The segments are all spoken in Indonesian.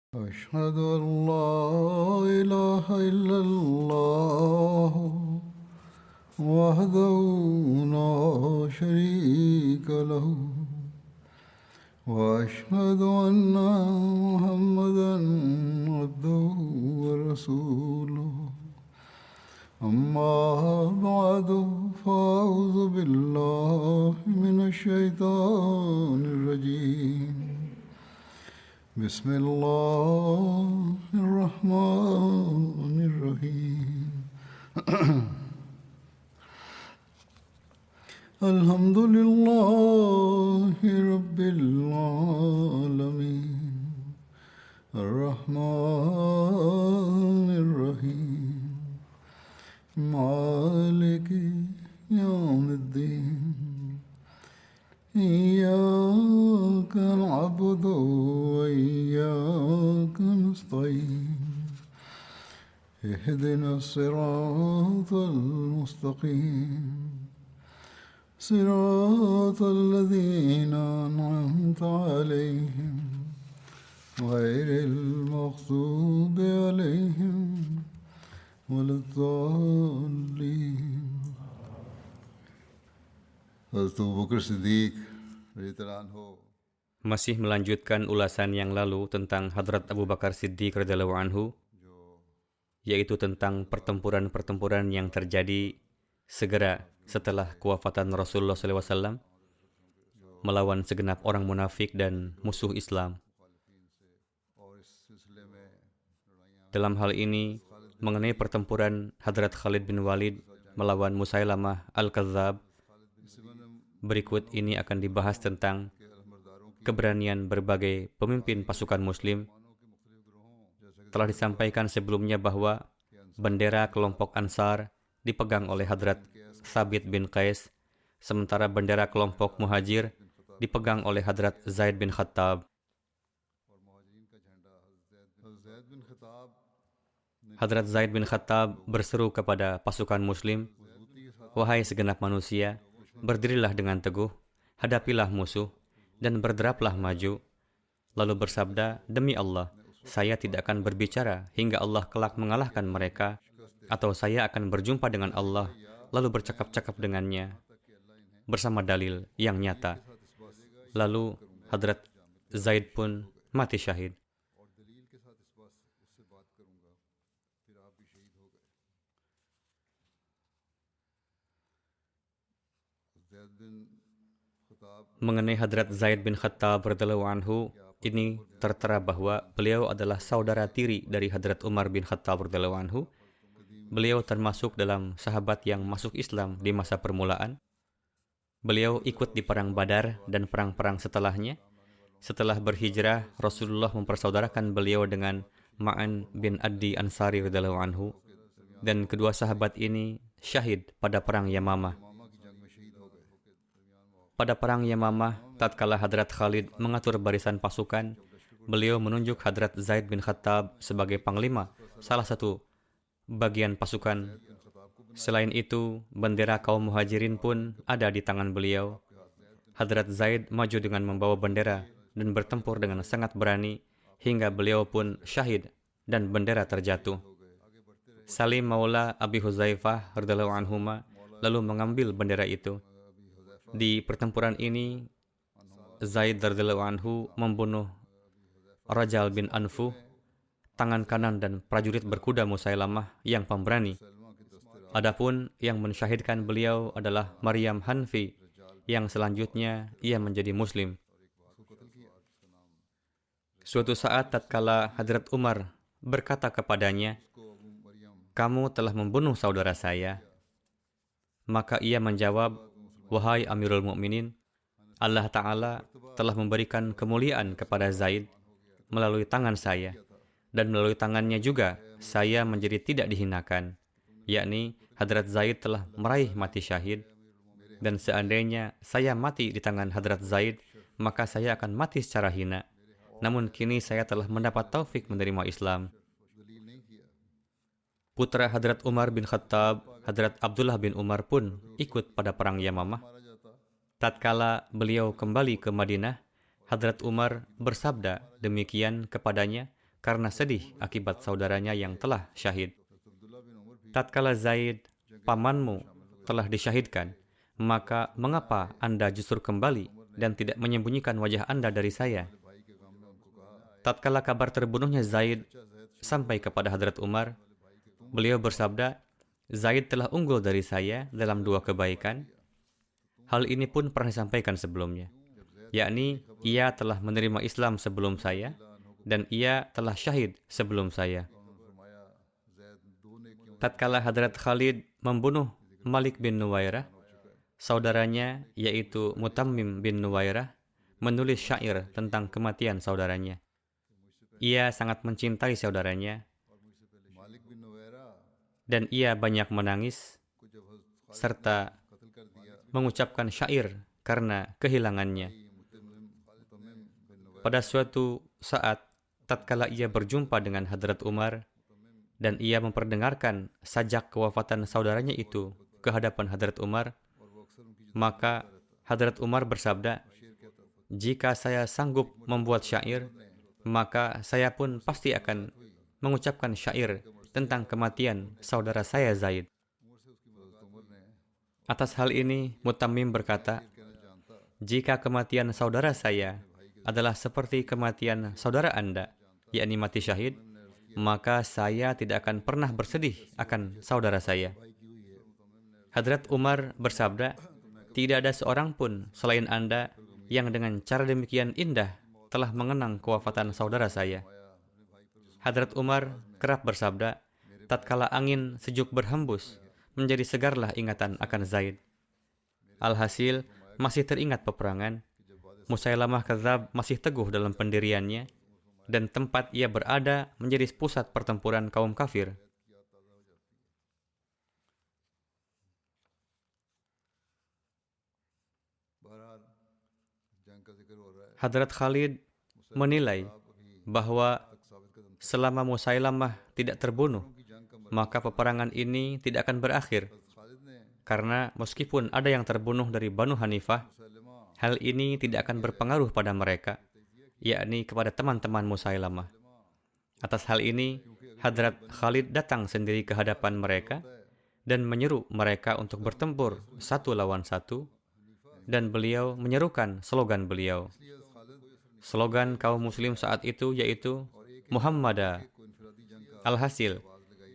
أشهد أن لا إله إلا الله وحده لا شريك له وأشهد أن محمدا عبده ورسوله أما بعد فأعوذ بالله من الشيطان الرجيم بسم الله الرحمن الرحيم الحمد لله رب العالمين الرحمن الرحيم مالك يوم الدين إياك نعبد وإياك نستعين اهدنا الصراط المستقيم صراط الذين أنعمت عليهم غير المغضوب عليهم ولا الضالين. Hazrat Abu Bakar Siddiq radhiyallahu anhu Masih melanjutkan ulasan yang lalu tentang Hadrat Abu Bakar Siddiq radhiyallahu anhu, yaitu tentang pertempuran-pertempuran yang terjadi segera setelah kewafatan Rasulullah SAW melawan segenap orang munafik dan musuh Islam. Dalam hal ini, mengenai pertempuran Hadrat Khalid bin Walid melawan Musailamah Al-Kadzab, berikut ini akan dibahas tentang keberanian berbagai pemimpin pasukan Muslim. Telah disampaikan sebelumnya bahwa bendera kelompok Ansar dipegang oleh Hadrat Thabit bin Qais, sementara bendera kelompok Muhajir dipegang oleh Hadrat Zaid bin Khattab. Hadrat Zaid bin Khattab berseru kepada pasukan Muslim, "Wahai segenap manusia, berdirilah dengan teguh, hadapilah musuh, dan berderaplah maju." Lalu bersabda, "Demi Allah, saya tidak akan berbicara hingga Allah kelak mengalahkan mereka, atau saya akan berjumpa dengan Allah, lalu bercakap-cakap dengannya, bersama dalil yang nyata." Lalu Hadrat Zaid pun mati syahid. Mengenai Hadrat Zaid bin Khattab radhiyallahu anhu, ini tertera bahwa beliau adalah saudara tiri dari Hadrat Umar bin Khattab radhiyallahu anhu. Beliau termasuk dalam sahabat yang masuk Islam di masa permulaan. Beliau ikut di perang Badar dan perang-perang setelahnya. Setelah berhijrah, Rasulullah mempersaudarakan beliau dengan Ma'an bin Addi Ansari radhiyallahu anhu, dan kedua sahabat ini syahid pada perang Yamamah. Pada perang Yamamah, tatkala Hadrat Khalid mengatur barisan pasukan, beliau menunjuk Hadrat Zaid bin Khattab sebagai panglima salah satu bagian pasukan. Selain itu, bendera kaum Muhajirin pun ada di tangan beliau. Hadrat Zaid maju dengan membawa bendera dan bertempur dengan sangat berani hingga beliau pun syahid dan bendera terjatuh. Salim Maula Abi Huzaifah radhiyallahu anhuma lalu mengambil bendera itu. Di pertempuran ini, Zaid radhiyallahu anhu membunuh Rajal bin Anfu, tangan kanan dan prajurit berkuda Musailamah yang pemberani. Adapun yang mensyahidkan beliau adalah Maryam Hanfi, yang selanjutnya ia menjadi Muslim. Suatu saat tatkala Hadrat Umar berkata kepadanya, "Kamu telah membunuh saudara saya." Maka ia menjawab, "Wahai Amirul Mukminin, Allah Ta'ala telah memberikan kemuliaan kepada Zaid melalui tangan saya, dan melalui tangannya juga saya menjadi tidak dihinakan, yakni Hadrat Zaid telah meraih mati syahid, dan seandainya saya mati di tangan Hadrat Zaid, maka saya akan mati secara hina. Namun kini saya telah mendapat taufik menerima Islam." Putra Hadrat Umar bin Khattab, Hadrat Abdullah bin Umar pun ikut pada perang Yamamah. Tatkala beliau kembali ke Madinah, Hadrat Umar bersabda demikian kepadanya, karena sedih akibat saudaranya yang telah syahid. Tatkala Zaid, pamanmu, telah disyahidkan, maka mengapa Anda justru kembali dan tidak menyembunyikan wajah Anda dari saya? Tatkala kabar terbunuhnya Zaid sampai kepada Hadrat Umar, beliau bersabda, Zaid telah unggul dari saya dalam 2 kebaikan. Hal ini pun pernah disampaikan sebelumnya, yakni ia telah menerima Islam sebelum saya dan ia telah syahid sebelum saya. Tatkala Hadrat Khalid membunuh Malik bin Nuwairah, saudaranya yaitu Mutammim bin Nuwairah menulis syair tentang kematian saudaranya. Ia sangat mencintai saudaranya dan ia banyak menangis serta mengucapkan syair karena kehilangannya. Pada suatu saat, tatkala ia berjumpa dengan Hadrat Umar dan ia memperdengarkan sajak kewafatan saudaranya itu ke hadapan Hadrat Umar, maka Hadrat Umar bersabda, jika saya sanggup membuat syair, maka saya pun pasti akan mengucapkan syair tentang kematian saudara saya Zaid. Atas hal ini, Mutammim berkata, jika kematian saudara saya adalah seperti kematian saudara Anda, yakni mati syahid, maka saya tidak akan pernah bersedih akan saudara saya. Hadrat Umar bersabda, tidak ada seorang pun selain Anda yang dengan cara demikian indah telah mengenang kewafatan saudara saya. Hadrat Umar kerap bersabda, tatkala angin sejuk berhembus, menjadi segarlah ingatan akan Zaid. Alhasil, masih teringat peperangan, Musailamah Kadzdzab masih teguh dalam pendiriannya, dan tempat ia berada menjadi pusat pertempuran kaum kafir. Hadrat Khalid menilai bahwa selama Musailamah tidak terbunuh, maka peperangan ini tidak akan berakhir. Karena meskipun ada yang terbunuh dari Banu Hanifah, hal ini tidak akan berpengaruh pada mereka, yakni kepada teman-teman Musailamah. Atas hal ini, Hadrat Khalid datang sendiri ke hadapan mereka dan menyeru mereka untuk bertempur 1 lawan 1, dan beliau menyerukan slogan beliau. Slogan kaum muslim saat itu yaitu Muhammadah. Alhasil,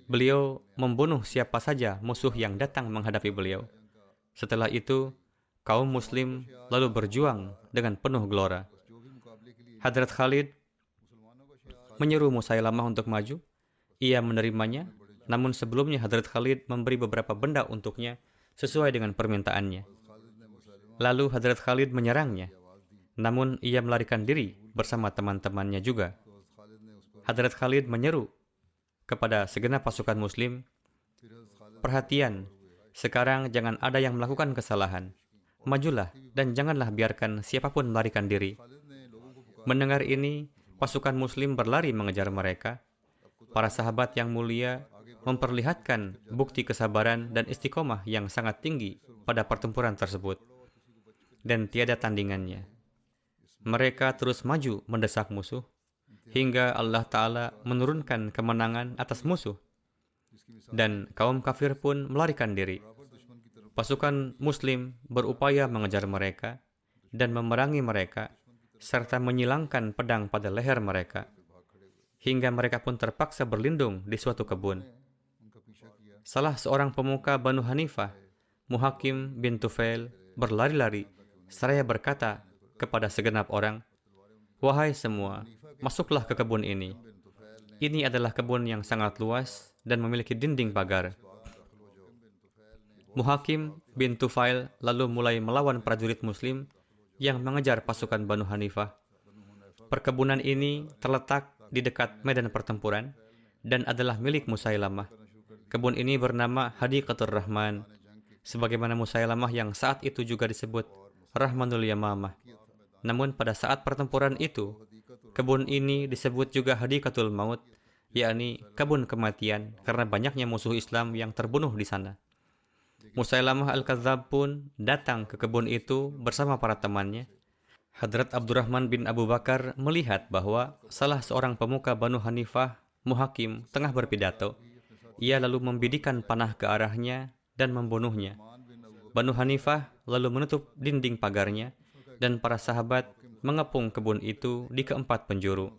beliau membunuh siapa saja musuh yang datang menghadapi beliau. Setelah itu, kaum muslim lalu berjuang dengan penuh gelora. Hadrat Khalid menyeru Musailamah untuk maju. Ia menerimanya, namun sebelumnya Hadrat Khalid memberi beberapa benda untuknya sesuai dengan permintaannya. Lalu Hadrat Khalid menyerangnya, namun ia melarikan diri bersama teman-temannya juga. Hadrat Khalid menyeru kepada segenap pasukan muslim, perhatian, sekarang jangan ada yang melakukan kesalahan. Majulah dan janganlah biarkan siapapun melarikan diri. Mendengar ini, pasukan muslim berlari mengejar mereka. Para sahabat yang mulia memperlihatkan bukti kesabaran dan istiqomah yang sangat tinggi pada pertempuran tersebut. Dan tiada tandingannya. Mereka terus maju mendesak musuh, hingga Allah Ta'ala menurunkan kemenangan atas musuh. Dan kaum kafir pun melarikan diri. Pasukan muslim berupaya mengejar mereka dan memerangi mereka, serta menyilangkan pedang pada leher mereka, hingga mereka pun terpaksa berlindung di suatu kebun. Salah seorang pemuka Banu Hanifah, Muhakim bin Tufail, berlari-lari seraya berkata kepada segenap orang, wahai semua, masuklah ke kebun ini. Ini adalah kebun yang sangat luas dan memiliki dinding pagar. Muhakim bin Tufail lalu mulai melawan prajurit muslim yang mengejar pasukan Banu Hanifah. Perkebunan ini terletak di dekat medan pertempuran dan adalah milik Musailamah. Kebun ini bernama Hadiqatur Rahman, sebagaimana Musailamah yang saat itu juga disebut Rahmanul Yamamah. Namun pada saat pertempuran itu, kebun ini disebut juga Hadiqatul Maut, yakni kebun kematian karena banyaknya musuh Islam yang terbunuh di sana. Musailamah Al-Kadzdzab pun datang ke kebun itu bersama para temannya. Hadrat Abdurrahman bin Abu Bakar melihat bahwa salah seorang pemuka Banu Hanifah, Muhakim, tengah berpidato. Ia lalu membidikan panah ke arahnya dan membunuhnya. Banu Hanifah lalu menutup dinding pagarnya dan para sahabat mengepung kebun itu di keempat penjuru.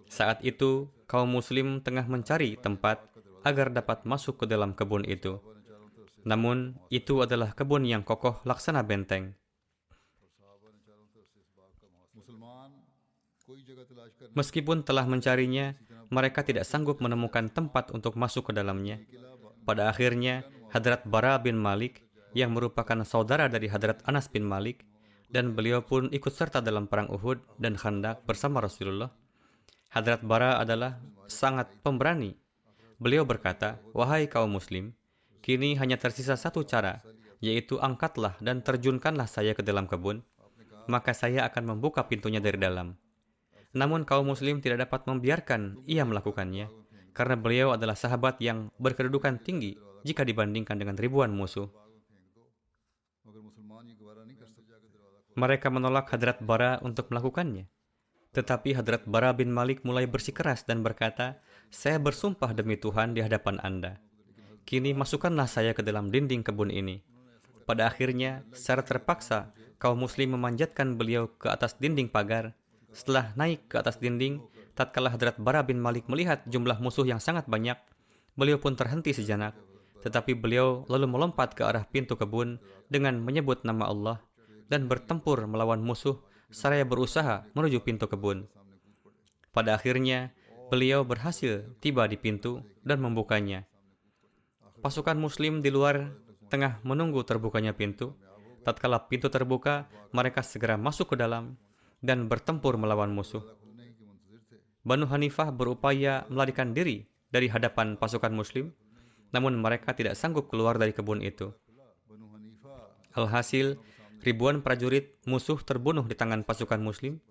Saat itu, kaum muslim tengah mencari tempat agar dapat masuk ke dalam kebun itu. Namun, itu adalah kebun yang kokoh laksana benteng. Meskipun telah mencarinya, mereka tidak sanggup menemukan tempat untuk masuk ke dalamnya. Pada akhirnya, Hadrat Bara bin Malik, yang merupakan saudara dari Hadrat Anas bin Malik, dan beliau pun ikut serta dalam perang Uhud dan Khandaq bersama Rasulullah. Hadrat Bara adalah sangat pemberani. Beliau berkata, "Wahai kaum muslim, kini hanya tersisa satu cara, yaitu angkatlah dan terjunkanlah saya ke dalam kebun, maka saya akan membuka pintunya dari dalam." Namun kaum muslim tidak dapat membiarkan ia melakukannya, karena beliau adalah sahabat yang berkedudukan tinggi jika dibandingkan dengan ribuan musuh. Mereka menolak Hadrat Bara untuk melakukannya. Tetapi Hadrat Bara bin Malik mulai bersikeras dan berkata, "Saya bersumpah demi Tuhan di hadapan Anda. Kini masukkanlah saya ke dalam dinding kebun ini." Pada akhirnya, secara terpaksa, kaum muslim memanjatkan beliau ke atas dinding pagar. Setelah naik ke atas dinding, tatkala Hadrat Bara bin Malik melihat jumlah musuh yang sangat banyak, beliau pun terhenti sejenak. Tetapi beliau lalu melompat ke arah pintu kebun dengan menyebut nama Allah dan bertempur melawan musuh seraya berusaha menuju pintu kebun. Pada akhirnya, beliau berhasil tiba di pintu dan membukanya. Pasukan muslim di luar tengah menunggu terbukanya pintu. Tatkala pintu terbuka, mereka segera masuk ke dalam dan bertempur melawan musuh. Banu Hanifah berupaya melarikan diri dari hadapan pasukan muslim, namun mereka tidak sanggup keluar dari kebun itu. Alhasil, ribuan prajurit musuh terbunuh di tangan pasukan muslim.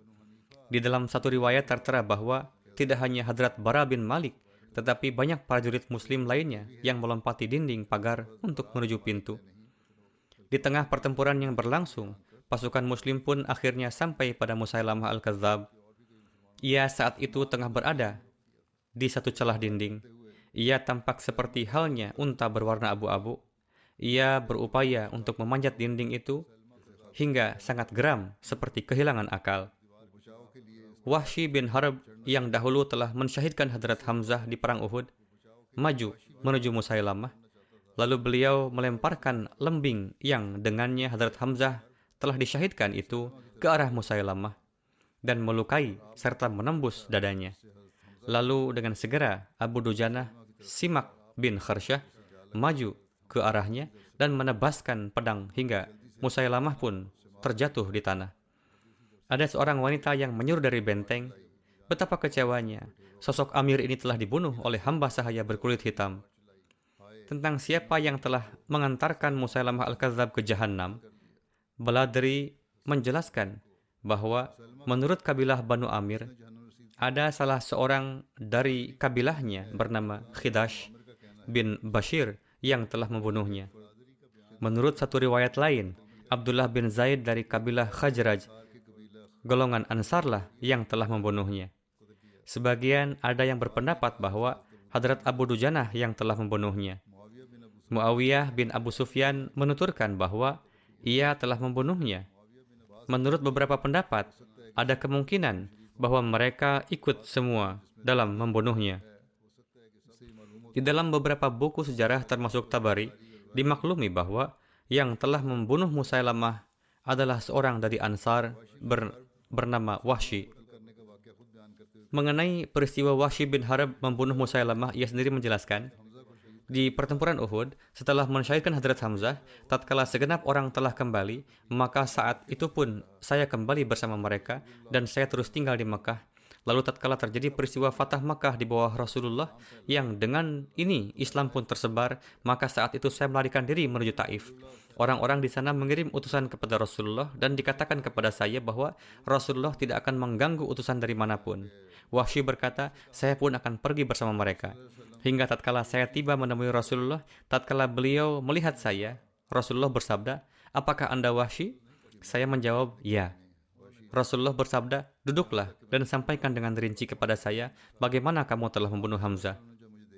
Di dalam satu riwayat tertera bahwa tidak hanya Hadrat Bara bin Malik, tetapi banyak prajurit muslim lainnya yang melompati dinding pagar untuk menuju pintu. Di tengah pertempuran yang berlangsung, pasukan muslim pun akhirnya sampai pada Musailamah al-Kadzdzab. Ia saat itu tengah berada di satu celah dinding. Ia tampak seperti halnya unta berwarna abu-abu. Ia berupaya untuk memanjat dinding itu hingga sangat geram seperti kehilangan akal. Wahsy bin Harb yang dahulu telah mensyahidkan Hadrat Hamzah di perang Uhud maju menuju Musailamah. Lalu beliau melemparkan lembing yang dengannya Hadrat Hamzah telah disyahidkan itu ke arah Musailamah dan melukai serta menembus dadanya. Lalu dengan segera Abu Dujanah Simak bin Kharsyah maju ke arahnya dan menebaskan pedang hingga Musailamah pun terjatuh di tanah. Ada seorang wanita yang menyuruh dari benteng. Betapa kecewanya, sosok Amir ini telah dibunuh oleh hamba sahaya berkulit hitam. Tentang siapa yang telah mengantarkan Musailamah al-Kadzdzab ke Jahannam, Baladri menjelaskan bahwa menurut kabilah Banu Amir, ada salah seorang dari kabilahnya bernama Khidash bin Bashir yang telah membunuhnya. Menurut satu riwayat lain, Abdullah bin Zaid dari kabilah Khajraj, golongan Ansarlah yang telah membunuhnya. Sebagian ada yang berpendapat bahwa Hadrat Abu Dujanah yang telah membunuhnya. Muawiyah bin Abu Sufyan menuturkan bahwa ia telah membunuhnya. Menurut beberapa pendapat, ada kemungkinan bahwa mereka ikut semua dalam membunuhnya. Di dalam beberapa buku sejarah termasuk Tabari, dimaklumi bahwa yang telah membunuh Musailamah adalah seorang dari Ansar bernama Wahsy. Mengenai peristiwa Wahsy bin Harb membunuh Musailamah, ia sendiri menjelaskan, di pertempuran Uhud, setelah mensyahidkan Hadrat Hamzah, tatkala segenap orang telah kembali, maka saat itu pun saya kembali bersama mereka dan saya terus tinggal di Mekah. Lalu tatkala terjadi peristiwa Fatah Mekah di bawah Rasulullah, yang dengan ini Islam pun tersebar, maka saat itu saya melarikan diri menuju Taif. Orang-orang di sana mengirim utusan kepada Rasulullah dan dikatakan kepada saya bahwa Rasulullah tidak akan mengganggu utusan dari manapun. Wahsy berkata, saya pun akan pergi bersama mereka. Hingga tatkala saya tiba menemui Rasulullah, tatkala beliau melihat saya, Rasulullah bersabda, apakah Anda Wahsy? Saya menjawab, ya. Rasulullah bersabda, "Duduklah dan sampaikan dengan rinci kepada saya bagaimana kamu telah membunuh Hamzah."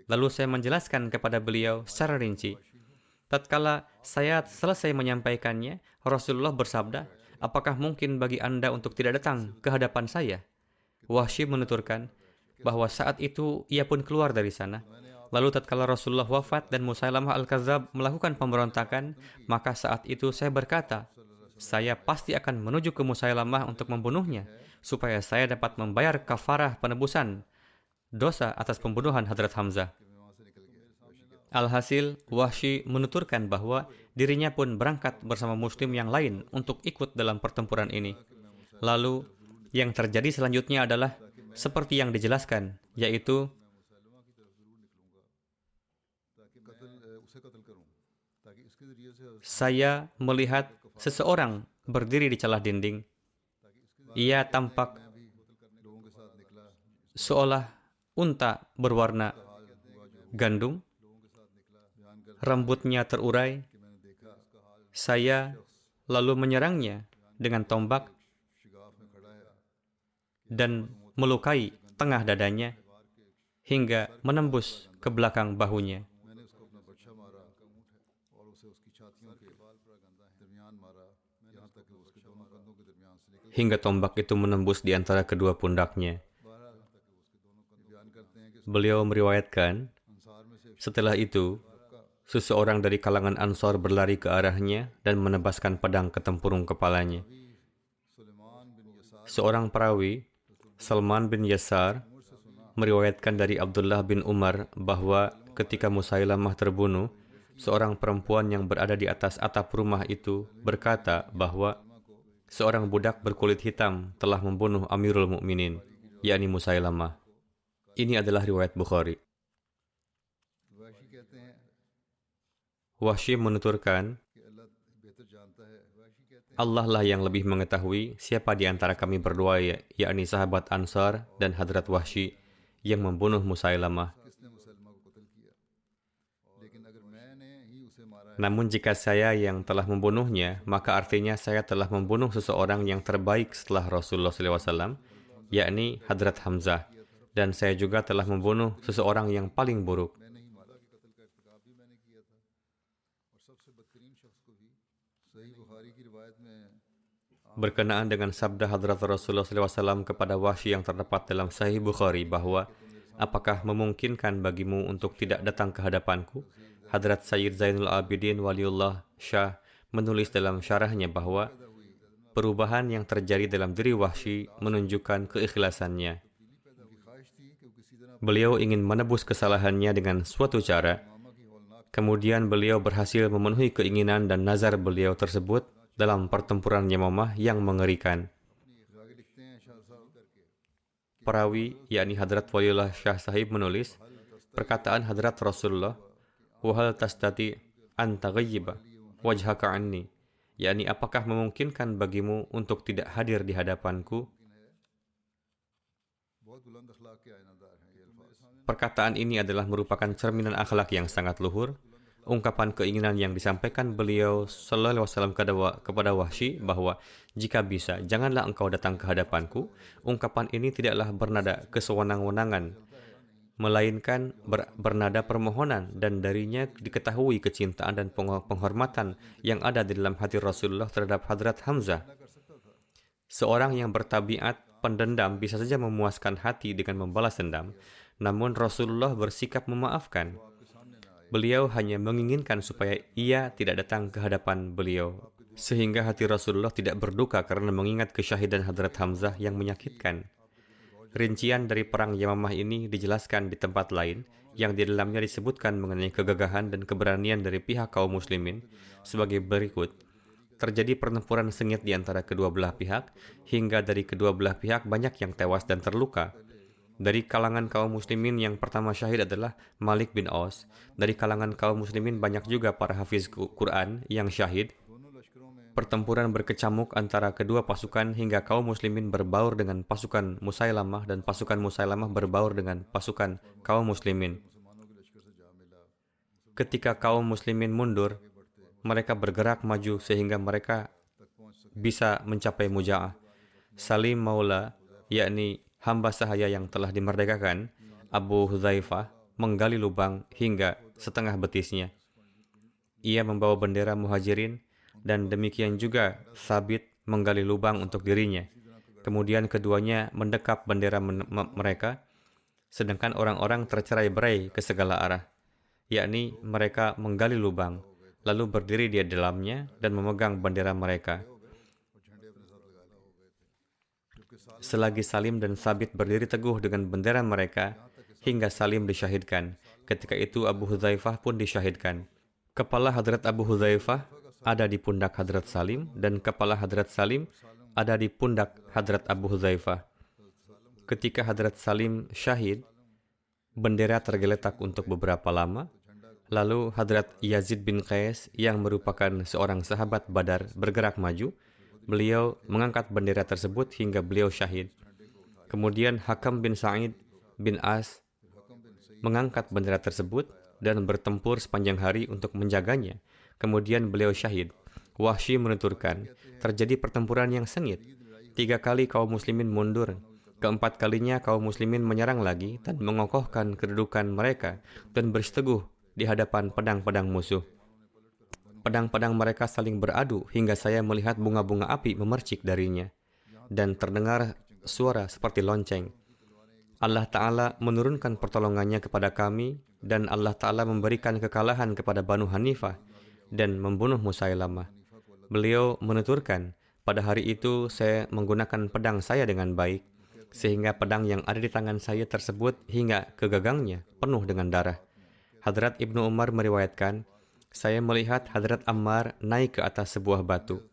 Lalu saya menjelaskan kepada beliau secara rinci. Tatkala saya selesai menyampaikannya, Rasulullah bersabda, "Apakah mungkin bagi Anda untuk tidak datang ke hadapan saya?" Wahsy menuturkan bahwa saat itu ia pun keluar dari sana. Lalu tatkala Rasulullah wafat dan Musailamah Al-Kadzdzab melakukan pemberontakan, maka saat itu saya berkata, saya pasti akan menuju ke Musailamah untuk membunuhnya, supaya saya dapat membayar kafarah penebusan dosa atas pembunuhan Hadrat Hamzah. Alhasil, Wahsy menuturkan bahwa dirinya pun berangkat bersama muslim yang lain untuk ikut dalam pertempuran ini. Lalu, yang terjadi selanjutnya adalah seperti yang dijelaskan, yaitu saya melihat seseorang berdiri di celah dinding. Ia tampak seolah unta berwarna gandum, rambutnya terurai. Saya lalu menyerangnya dengan tombak dan melukai tengah dadanya hingga menembus ke belakang bahunya. Hingga tombak itu menembus di antara kedua pundaknya. Beliau meriwayatkan, setelah itu, seseorang dari kalangan Ansar berlari ke arahnya dan menebaskan pedang ke tempurung kepalanya. Seorang perawi, Salman bin Yasar, meriwayatkan dari Abdullah bin Umar bahwa ketika Musailamah terbunuh, seorang perempuan yang berada di atas atap rumah itu berkata bahwa seorang budak berkulit hitam telah membunuh Amirul Mukminin, yakni Musailamah. Ini adalah riwayat Bukhari. Wahsy menuturkan, Allah lah yang lebih mengetahui siapa di antara kami berdua, yakni sahabat Ansar dan Hadrat Wahsy, yang membunuh Musailamah. Namun jika saya yang telah membunuhnya, maka artinya saya telah membunuh seseorang yang terbaik setelah Rasulullah SAW, yakni Hadrat Hamzah. Dan saya juga telah membunuh seseorang yang paling buruk. Berkenaan dengan sabda Hadrat Rasulullah SAW kepada Wahsy yang terdapat dalam Sahih Bukhari bahwa, apakah memungkinkan bagimu untuk tidak datang ke hadapanku? Hadrat Sayyid Zainul Abidin Waliullah Shah menulis dalam syarahnya bahwa perubahan yang terjadi dalam diri Wahsy menunjukkan keikhlasannya. Beliau ingin menebus kesalahannya dengan suatu cara. Kemudian beliau berhasil memenuhi keinginan dan nazar beliau tersebut dalam pertempuran Yamamah yang mengerikan. Perawi, yakni Hadrat Waliullah Shah Sahib menulis, perkataan Hadrat Rasulullah, "Wahal tastati an taghayyiba wajhaka anni," yakni apakah memungkinkan bagimu untuk tidak hadir di hadapanku? Perkataan ini adalah merupakan cerminan akhlak yang sangat luhur. Ungkapan keinginan yang disampaikan beliau sallallahu alaihi wasallam kepada Wahsy bahwa jika bisa janganlah engkau datang ke hadapanku. Ungkapan ini tidaklah bernada kesewenang-wenangan, melainkan bernada permohonan, dan darinya diketahui kecintaan dan penghormatan yang ada di dalam hati Rasulullah terhadap Hadrat Hamzah. Seorang yang bertabiat pendendam bisa saja memuaskan hati dengan membalas dendam, namun Rasulullah bersikap memaafkan. Beliau hanya menginginkan supaya ia tidak datang ke hadapan beliau, sehingga hati Rasulullah tidak berduka karena mengingat kesyahidan Hadrat Hamzah yang menyakitkan. Rincian dari perang Yamamah ini dijelaskan di tempat lain, yang di dalamnya disebutkan mengenai kegagahan dan keberanian dari pihak kaum muslimin sebagai berikut. Terjadi pertempuran sengit di antara kedua belah pihak, hingga dari kedua belah pihak banyak yang tewas dan terluka. Dari kalangan kaum muslimin yang pertama syahid adalah Malik bin Aus. Dari kalangan kaum muslimin banyak juga para hafiz Quran yang syahid. Pertempuran berkecamuk antara kedua pasukan hingga kaum muslimin berbaur dengan pasukan Musailamah dan pasukan Musailamah berbaur dengan pasukan kaum muslimin. Ketika kaum muslimin mundur, mereka bergerak maju sehingga mereka bisa mencapai Muja'ah. Salim Maula, yakni hamba sahaya yang telah dimerdekakan, Abu Hudzaifah, menggali lubang hingga setengah betisnya. Ia membawa bendera muhajirin, dan demikian juga Sabit menggali lubang untuk dirinya. Kemudian keduanya mendekap bendera mereka, sedangkan orang-orang tercerai-berai ke segala arah, yakni mereka menggali lubang, lalu berdiri di dalamnya dan memegang bendera mereka. Selagi Salim dan Sabit berdiri teguh dengan bendera mereka, hingga Salim disyahidkan. Ketika itu Abu Hudzaifah pun disyahidkan. Kepala Hadrat Abu Hudzaifah ada di pundak Hadrat Salim, dan kepala Hadrat Salim ada di pundak Hadrat Abu Hudzaifah. Ketika Hadrat Salim syahid, bendera tergeletak untuk beberapa lama. Lalu Hadrat Yazid bin Qais yang merupakan seorang sahabat Badar bergerak maju. Beliau mengangkat bendera tersebut hingga beliau syahid. Kemudian Hakam bin Sa'id bin As mengangkat bendera tersebut dan bertempur sepanjang hari untuk menjaganya. Kemudian beliau syahid. Wahsy menuturkan, terjadi pertempuran yang sengit. 3 kali kaum muslimin mundur. Keempat kalinya kaum muslimin menyerang lagi dan mengokohkan kedudukan mereka dan berseteguh di hadapan pedang-pedang musuh. Pedang-pedang mereka saling beradu hingga saya melihat bunga-bunga api memercik darinya. Dan terdengar suara seperti lonceng. Allah Ta'ala menurunkan pertolongannya kepada kami, dan Allah Ta'ala memberikan kekalahan kepada Banu Hanifah dan membunuh Musailamah. Beliau menuturkan, pada hari itu saya menggunakan pedang saya dengan baik, sehingga pedang yang ada di tangan saya tersebut hingga ke gagangnya penuh dengan darah. Hadrat Ibnu Umar meriwayatkan, saya melihat Hadrat Ammar naik ke atas sebuah batu.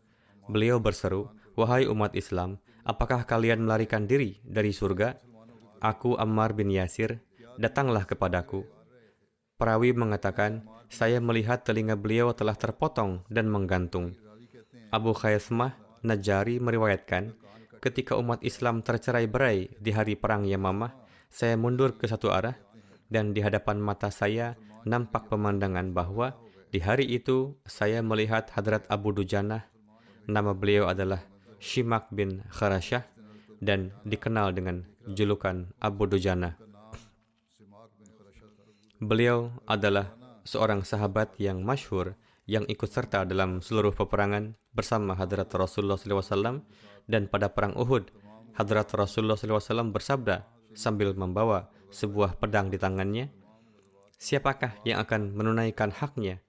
Beliau berseru, wahai umat Islam, apakah kalian melarikan diri dari surga? Aku Ammar bin Yasir, datanglah kepadaku. Perawi mengatakan, saya melihat telinga beliau telah terpotong dan menggantung. Abu Khaismah Najari meriwayatkan, ketika umat Islam tercerai-berai di hari perang Yamamah, saya mundur ke satu arah, dan di hadapan mata saya nampak pemandangan bahwa di hari itu saya melihat Hadrat Abu Dujanah, nama beliau adalah Shimak bin Kharashah, dan dikenal dengan julukan Abu Dujanah. Beliau adalah seorang sahabat yang masyhur yang ikut serta dalam seluruh peperangan bersama Hadrat Rasulullah SAW, dan pada perang Uhud, Hadrat Rasulullah SAW bersabda sambil membawa sebuah pedang di tangannya, siapakah yang akan menunaikan haknya?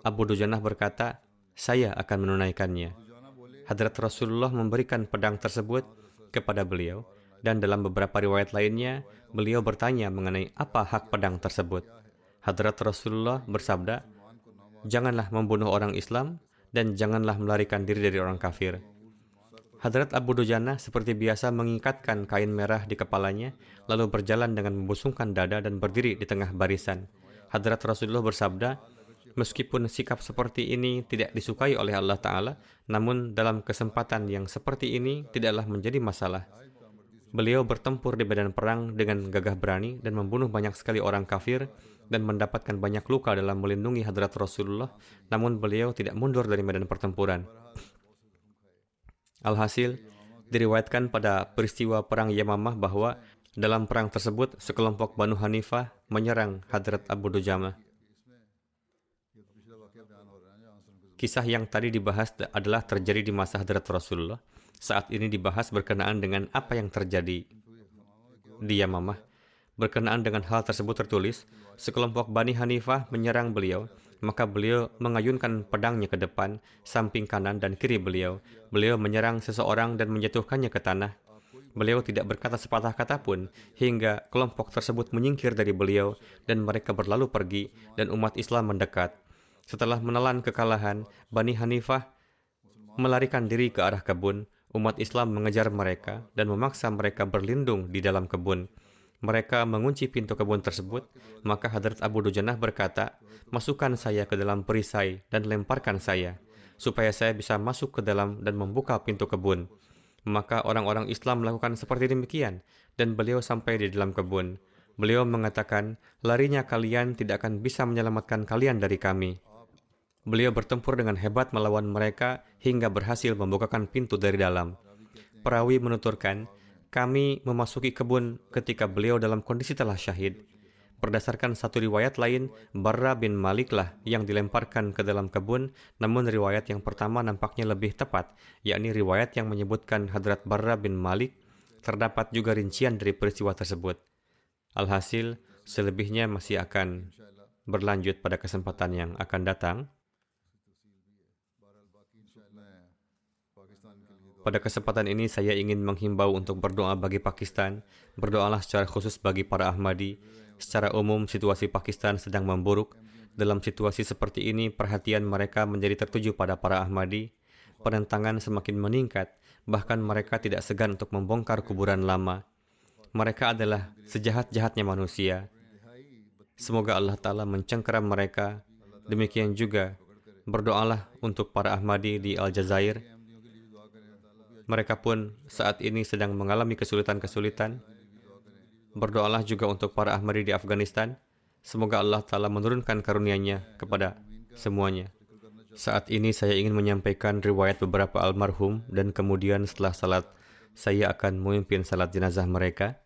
Abu Dujanah berkata, saya akan menunaikannya. Hadrat Rasulullah memberikan pedang tersebut kepada beliau, dan dalam beberapa riwayat lainnya, beliau bertanya mengenai apa hak pedang tersebut. Hadrat Rasulullah bersabda, janganlah membunuh orang Islam, dan janganlah melarikan diri dari orang kafir. Hadrat Abu Dujanah seperti biasa mengikatkan kain merah di kepalanya, lalu berjalan dengan membusungkan dada dan berdiri di tengah barisan. Hadrat Rasulullah bersabda, meskipun sikap seperti ini tidak disukai oleh Allah Ta'ala, namun dalam kesempatan yang seperti ini tidaklah menjadi masalah. Beliau bertempur di medan perang dengan gagah berani dan membunuh banyak sekali orang kafir dan mendapatkan banyak luka dalam melindungi Hadrat Rasulullah, namun beliau tidak mundur dari medan pertempuran. Alhasil, diriwayatkan pada peristiwa perang Yamamah bahwa dalam perang tersebut sekelompok Banu Hanifah menyerang Hadrat Abu Dujanah. Kisah yang tadi dibahas adalah terjadi di masa Hadrat Rasulullah. Saat ini dibahas berkenaan dengan apa yang terjadi di Yamamah. Berkenaan dengan hal tersebut tertulis, sekelompok Bani Hanifah menyerang beliau, maka beliau mengayunkan pedangnya ke depan, samping kanan dan kiri beliau. Beliau menyerang seseorang dan menjatuhkannya ke tanah. Beliau tidak berkata sepatah kata pun, hingga kelompok tersebut menyingkir dari beliau, dan mereka berlalu pergi, dan umat Islam mendekat. Setelah menelan kekalahan, Bani Hanifah melarikan diri ke arah kebun. Umat Islam mengejar mereka dan memaksa mereka berlindung di dalam kebun. Mereka mengunci pintu kebun tersebut, maka Hadrat Abu Dujanah berkata, masukkan saya ke dalam perisai dan lemparkan saya, supaya saya bisa masuk ke dalam dan membuka pintu kebun. Maka orang-orang Islam melakukan seperti demikian, dan beliau sampai di dalam kebun. Beliau mengatakan, larinya kalian tidak akan bisa menyelamatkan kalian dari kami. Beliau bertempur dengan hebat melawan mereka hingga berhasil membukakan pintu dari dalam. Perawi menuturkan, kami memasuki kebun ketika beliau dalam kondisi telah syahid. Berdasarkan satu riwayat lain, Barra bin Malik lah yang dilemparkan ke dalam kebun, namun riwayat yang pertama nampaknya lebih tepat, yakni riwayat yang menyebutkan Hadrat Barra bin Malik. Terdapat juga rincian dari peristiwa tersebut. Alhasil, selebihnya masih akan berlanjut pada kesempatan yang akan datang. Pada kesempatan ini saya ingin menghimbau untuk berdoa bagi Pakistan. Berdoalah secara khusus bagi para Ahmadi. Secara umum, situasi Pakistan sedang memburuk. Dalam situasi seperti ini, perhatian mereka menjadi tertuju pada para Ahmadi. Penentangan semakin meningkat, bahkan mereka tidak segan untuk membongkar kuburan lama. Mereka adalah sejahat-jahatnya manusia. Semoga Allah Ta'ala mencengkeram mereka. Demikian juga, berdoalah untuk para Ahmadi di Aljazair. Mereka pun saat ini sedang mengalami kesulitan-kesulitan. Berdoalah juga untuk para Ahmadi di Afghanistan. Semoga Allah Ta'ala menurunkan karunia-Nya kepada semuanya. Saat ini saya ingin menyampaikan riwayat beberapa almarhum dan kemudian setelah salat, saya akan memimpin salat jenazah mereka.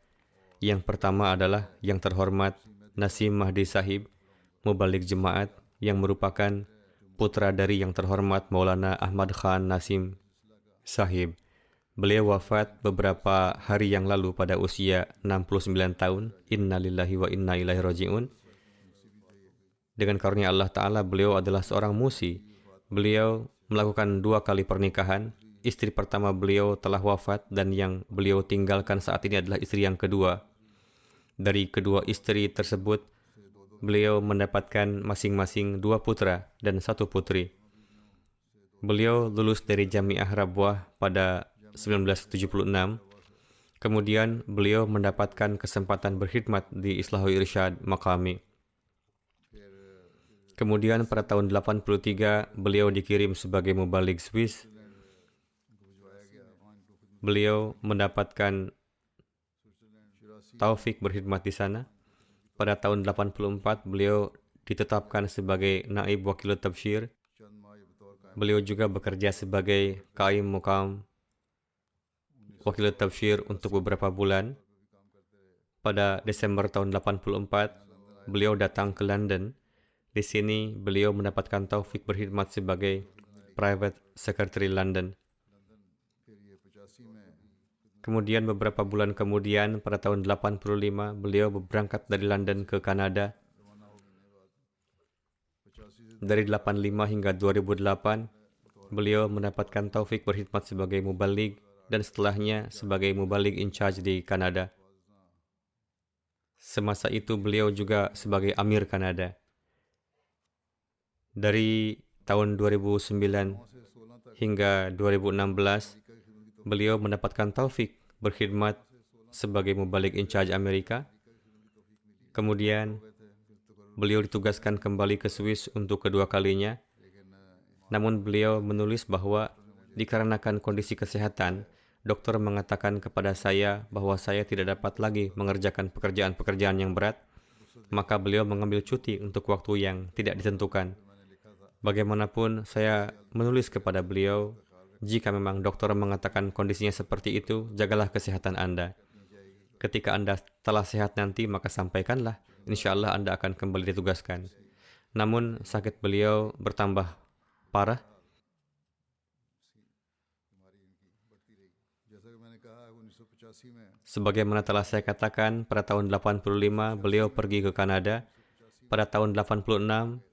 Yang pertama adalah yang terhormat Nasim Mahdi Sahib, Mubalik Jemaat, yang merupakan putra dari yang terhormat Maulana Ahmad Khan Nasim Sahib. Beliau wafat beberapa hari yang lalu pada usia 69 tahun. Innalillahi wa inna ilaihi raji'un. Dengan karunia Allah Ta'ala, beliau adalah seorang musi. Beliau melakukan 2 kali pernikahan. Istri pertama beliau telah wafat dan yang beliau tinggalkan saat ini adalah istri yang kedua. Dari kedua istri tersebut, beliau mendapatkan masing-masing 2 putra dan 1 putri. Beliau lulus dari Jamiah Rabwah pada 1976. Kemudian beliau mendapatkan kesempatan berkhidmat di Islahul Irsyad Maqami. Kemudian pada tahun 83 beliau dikirim sebagai mubalik Swiss. Beliau mendapatkan taufik berkhidmat di sana. Pada tahun 84 beliau ditetapkan sebagai naib wakil tabsyir. Beliau juga bekerja sebagai qaim muqam wakil tabsyir untuk beberapa bulan. Pada Desember tahun 84, beliau datang ke London. Di sini, beliau mendapatkan taufik berkhidmat sebagai Private Secretary London. Kemudian beberapa bulan kemudian, pada tahun 85, beliau berangkat dari London ke Kanada. Dari 85 hingga 2008, beliau mendapatkan taufik berkhidmat sebagai mubalik dan setelahnya sebagai mubalik in charge di Kanada. Semasa itu beliau juga sebagai Amir Kanada. Dari tahun 2009 hingga 2016, beliau mendapatkan taufik berkhidmat sebagai mubalik in charge Amerika. Kemudian beliau ditugaskan kembali ke Swiss untuk kedua kalinya. Namun beliau menulis bahwa dikarenakan kondisi kesehatan, dokter mengatakan kepada saya bahwa saya tidak dapat lagi mengerjakan pekerjaan-pekerjaan yang berat, maka beliau mengambil cuti untuk waktu yang tidak ditentukan. Bagaimanapun, saya menulis kepada beliau, jika memang dokter mengatakan kondisinya seperti itu, jagalah kesehatan Anda. Ketika Anda telah sehat nanti, maka sampaikanlah. Insya Allah Anda akan kembali ditugaskan. Namun, sakit beliau bertambah parah. Sebagaimana telah saya katakan, pada tahun 85 beliau pergi ke Kanada. Pada tahun 86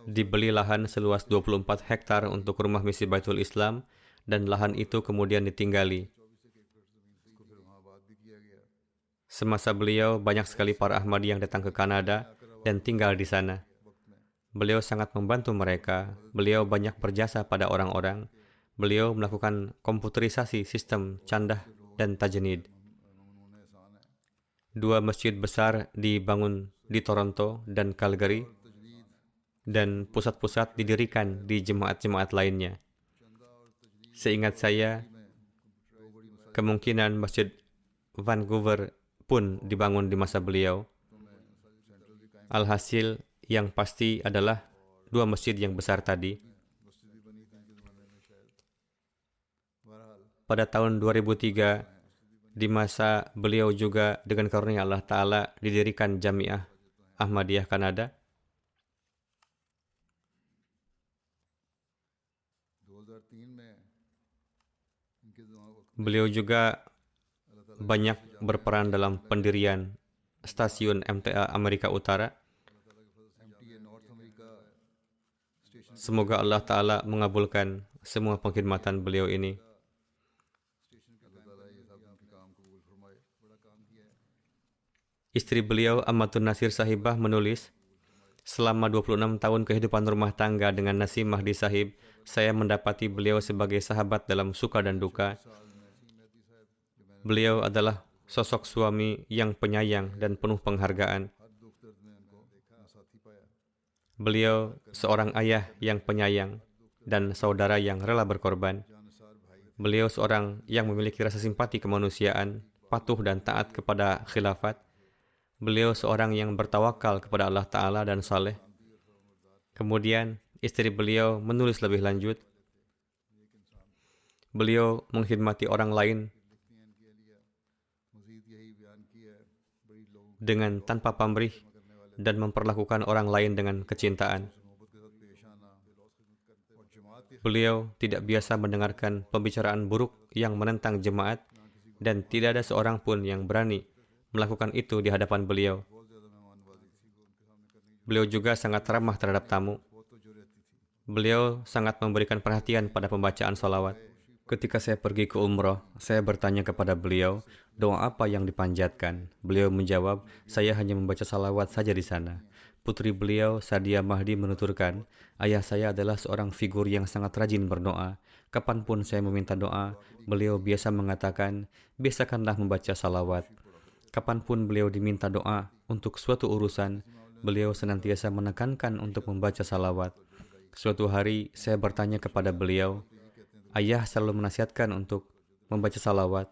dibeli lahan seluas 24 hektar untuk rumah misi Baitul Islam dan lahan itu kemudian ditinggali. Semasa beliau, banyak sekali para Ahmadi yang datang ke Kanada dan tinggal di sana. Beliau sangat membantu mereka. Beliau banyak berjasa pada orang-orang. Beliau melakukan komputerisasi sistem candah dan tajnid. 2 masjid besar dibangun di Toronto dan Calgary, dan pusat-pusat didirikan di jemaat-jemaat lainnya. Seingat saya, kemungkinan Masjid Vancouver pun dibangun di masa beliau. Alhasil, yang pasti adalah 2 masjid yang besar tadi. pada tahun 2003 di masa beliau juga dengan karunia Allah Ta'ala didirikan Jamiah Ahmadiyah Kanada. 2003 में इनके वक्त Beliau juga banyak berperan dalam pendirian stasiun MTA Amerika Utara. MTA north America station Semoga Allah Ta'ala mengabulkan semua pengkhidmatan beliau ini. अल्लाह ताला ये सब उनके काम कबूल फरमाए, बड़ा काम किया है। Istri beliau, Amatun Nasir Sahibah, menulis, selama 26 tahun kehidupan rumah tangga dengan Nasim Mahdi Sahib, saya mendapati beliau sebagai sahabat dalam suka dan duka. Beliau adalah sosok suami yang penyayang dan penuh penghargaan. हर दुख दर्द में उनको अपना साथी पाया। Beliau seorang ayah yang penyayang dan saudara yang rela berkorban. Jansar भाई Beliau seorang yang memiliki rasa simpati kemanusiaan, patuh dan taat kepada khilafat. Beliau seorang yang bertawakal kepada Allah Ta'ala dan saleh. Kemudian, istri beliau menulis lebih lanjut. Beliau mengkhidmati orang lain मजीद यही बयान किया है, बड़ी लोगों dengan tanpa pamrih dan memperlakukan orang lain dengan kecintaan. से मोहब्बत के साथ पेश आना और जमात के Beliau tidak biasa mendengarkan pembicaraan buruk yang menentang jemaat dan tidak ada seorang pun yang berani melakukan itu di hadapan beliau. बहुत ज़्यादा मेहमान नवाजी किसी को उनके सामने करने की Beliau juga sangat ramah terhadap tamu. बहुत तो जो रहती थी। Beliau sangat memberikan perhatian pada pembacaan salawat. Ketika saya pergi ke umrah, saya bertanya kepada beliau, doa apa yang dipanjatkan? Beliau menjawab, saya hanya membaca salawat saja di sana. Putri beliau, Sadia Mahdi, menuturkan, ayah saya adalah seorang figur yang sangat rajin berdoa. Kapanpun saya meminta doa, beliau biasa mengatakan, biasakanlah membaca salawat. Kapanpun beliau diminta doa untuk suatu urusan, beliau senantiasa menekankan untuk membaca salawat. Suatu hari, saya bertanya kepada beliau, ayah selalu menasihatkan untuk membaca salawat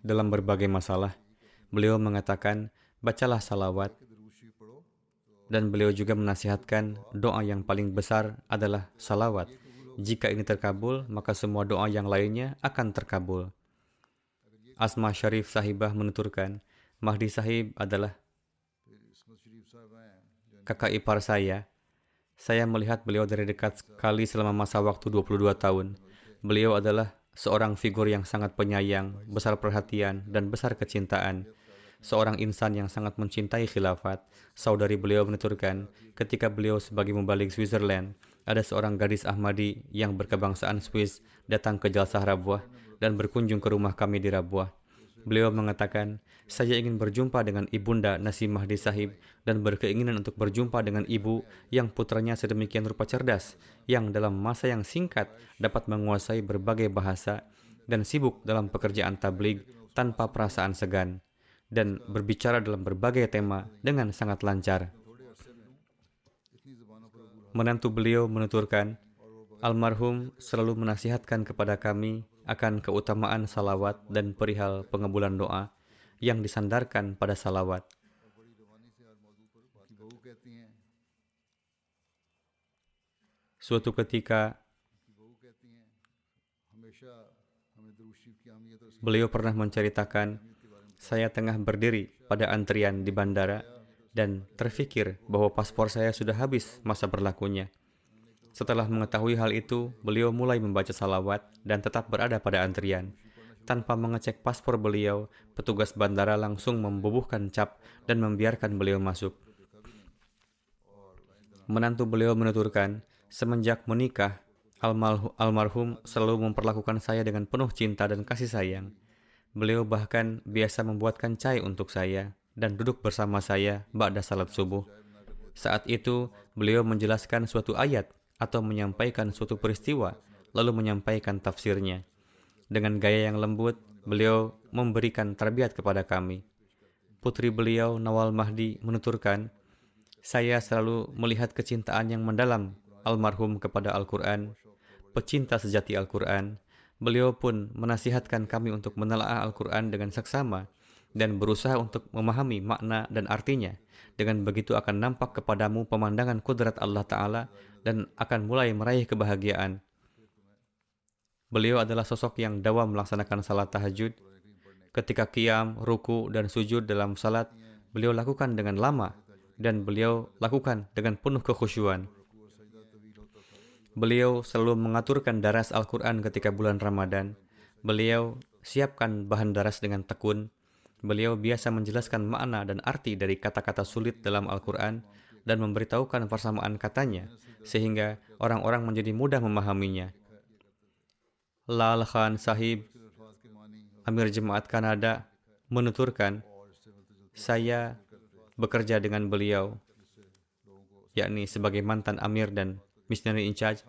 dalam berbagai masalah. Beliau mengatakan, bacalah salawat. Dan beliau juga menasihatkan doa yang paling besar adalah salawat. Jika ini terkabul, maka semua doa yang lainnya akan terkabul. Asma Syarif Sahibah menuturkan, Mahdi Sahib adalah फिर इसमत शरीफ साहब हैं जो kakak ipar saya. Saya melihat beliau dari dekat sekali selama masa waktu 22 tahun. Beliau adalah seorang figur yang sangat penyayang, besar perhatian, dan besar kecintaan. Seorang insan yang sangat mencintai khilafat. Saudari beliau menuturkan, ketika beliau sebagai mubalik Switzerland, ada seorang gadis Ahmadi yang berkebangsaan Swiss datang ke Jalsah Rabwah dan berkunjung ke rumah kami di Rabwah. Beliau mengatakan, saya ingin berjumpa dengan ibunda Nasim Mahdi Sahib dan berkeinginan untuk berjumpa dengan ibu yang putranya sedemikian rupa cerdas, yang dalam masa yang singkat dapat menguasai berbagai bahasa dan sibuk dalam pekerjaan tabligh tanpa perasaan segan dan berbicara dalam berbagai tema dengan sangat lancar. Menantu beliau menuturkan, almarhum selalu menasihatkan kepada kami akan keutamaan salawat dan perihal pengabulan doa yang disandarkan pada salawat. की बहू कहती हैं Suatu ketika, हमेशा हमें दुरूद शरीफ की अहमियत और beliau pernah menceritakan, saya tengah berdiri pada antrian di bandara dan terfikir bahwa paspor saya sudah habis masa berlakunya. Setelah mengetahui hal itu, beliau mulai membaca salawat dan tetap berada pada antrian. Tanpa mengecek paspor beliau, petugas bandara langsung membubuhkan cap dan membiarkan beliau masuk. Menantu beliau menuturkan, semenjak menikah, almarhum selalu memperlakukan saya dengan penuh cinta dan kasih sayang. Beliau bahkan biasa membuatkan cai untuk saya dan duduk bersama saya ba'da salat subuh. Saat itu, beliau menjelaskan suatu ayat atau menyampaikan suatu peristiwa, lalu menyampaikan tafsirnya. Dengan gaya yang lembut, beliau memberikan tarbiyat kepada kami. Putri beliau, Nawal Mahdi, menuturkan, saya selalu melihat kecintaan yang mendalam almarhum kepada Al-Quran, pecinta sejati Al-Quran. Beliau pun menasihatkan kami untuk menelaah Al-Quran dengan seksama dan berusaha untuk memahami makna dan artinya. Dengan begitu akan nampak kepadamu pemandangan kudrat Allah Ta'ala dan akan mulai meraih kebahagiaan. Beliau adalah sosok yang dawam melaksanakan salat tahajud. Ketika qiyam, ruku, dan sujud dalam salat, beliau lakukan dengan lama dan beliau lakukan dengan penuh kekhusyuan. Beliau selalu mengaturkan daras Al-Quran ketika bulan Ramadan. Beliau siapkan bahan daras dengan tekun. Beliau biasa menjelaskan makna dan arti dari kata-kata sulit dalam Al-Quran dan memberitahukan persamaan katanya, sehingga orang-orang menjadi mudah memahaminya. Lal Khan Sahib, Amir Jemaat Kanada, menuturkan, saya bekerja dengan beliau, yakni sebagai mantan Amir dan Missionary in Charge,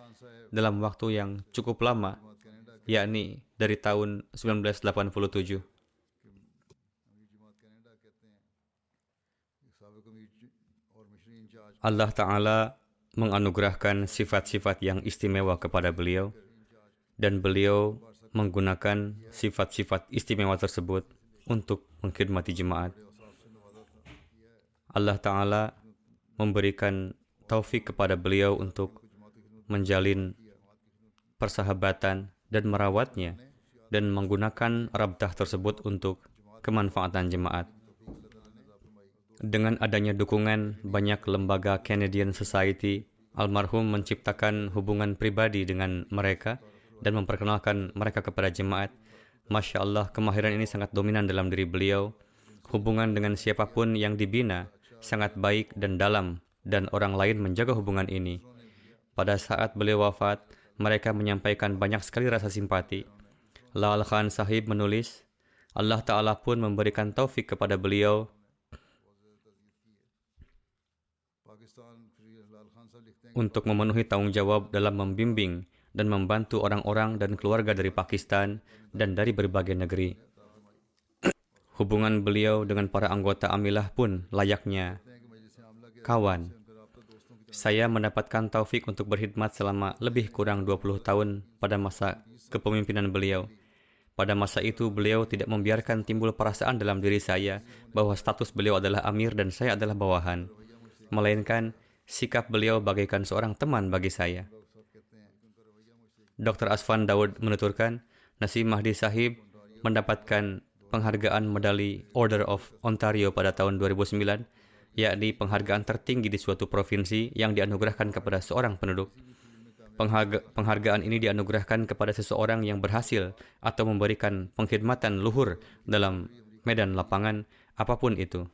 dalam waktu yang cukup lama, yakni dari tahun 1987. Allah Ta'ala menganugerahkan sifat-sifat yang istimewa kepada beliau, dan beliau menggunakan sifat-sifat istimewa tersebut untuk mengkhidmati jemaat. Allah Ta'ala memberikan taufik kepada beliau untuk menjalin persahabatan dan merawatnya, dan menggunakan rabtah tersebut untuk kemanfaatan jemaat. Dengan adanya dukungan banyak lembaga Canadian Society, almarhum menciptakan hubungan pribadi dengan mereka dan memperkenalkan mereka kepada jemaat. Masya Allah, kemahiran ini sangat dominan dalam diri beliau. Hubungan dengan siapapun yang dibina sangat baik dan dalam, dan orang lain menjaga hubungan ini. Pada saat beliau wafat, mereka menyampaikan banyak sekali rasa simpati. Lal Khan Sahib menulis, Allah Ta'ala pun memberikan taufik kepada beliau untuk memenuhi tanggung jawab dalam membimbing dan membantu orang-orang dan keluarga dari Pakistan dan dari berbagai negeri. Hubungan beliau dengan para anggota Amilah pun layaknya kawan. Saya mendapatkan taufik untuk berkhidmat selama lebih kurang 20 tahun pada masa kepemimpinan beliau. Pada masa itu, beliau tidak membiarkan timbul perasaan dalam diri saya bahwa status beliau adalah amir dan saya adalah bawahan, melainkan sikap beliau bagaikan seorang teman bagi saya. Dr. Asfan Daud menuturkan, Nasim Mahdi Sahib mendapatkan penghargaan medali Order of Ontario pada tahun 2009, yakni penghargaan tertinggi di suatu provinsi yang dianugerahkan kepada seorang penduduk. Penghargaan ini dianugerahkan kepada seseorang yang berhasil atau memberikan pengkhidmatan luhur dalam medan lapangan, apapun itu.